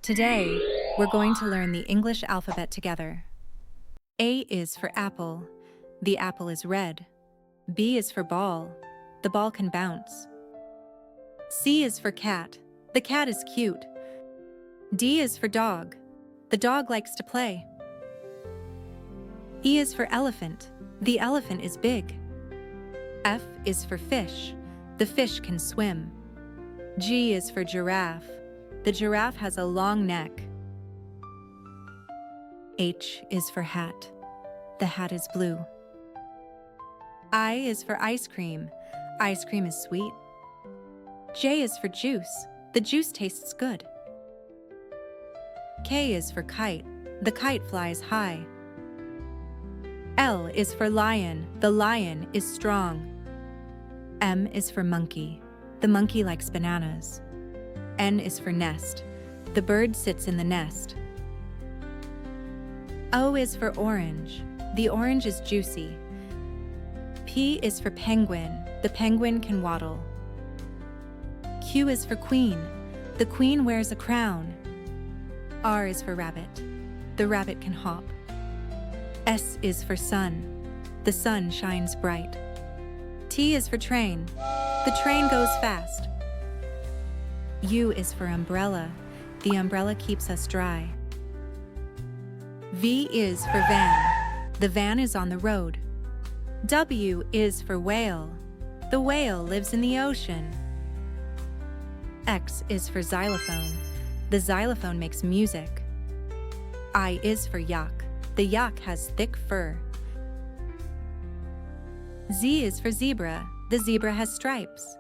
Today, we're going to learn the English alphabet together. A is for apple. The apple is red. B is for ball. The ball can bounce. C is for cat. The cat is cute. D is for dog. The dog likes to play. E is for elephant. The elephant is big. F is for fish. The fish can swim. G is for giraffe. The giraffe has a long neck. H is for hat. The hat is blue. I is for ice cream. Ice cream is sweet. J is for juice. The juice tastes good. K is for kite. The kite flies high. L is for lion. The lion is strong. M is for monkey. The monkey likes bananas. N is for nest. The bird sits in the nest. O is for orange. The orange is juicy. P is for penguin. The penguin can waddle. Q is for queen. The queen wears a crown. R is for rabbit. The rabbit can hop. S is for sun. The sun shines bright. T is for train. The train goes fast. U is for umbrella. The umbrella keeps us dry. V is for van. The van is on the road. W is for whale. The whale lives in the ocean. X is for xylophone. The xylophone makes music. I is for yak. The yak has thick fur. Z is for zebra. The zebra has stripes.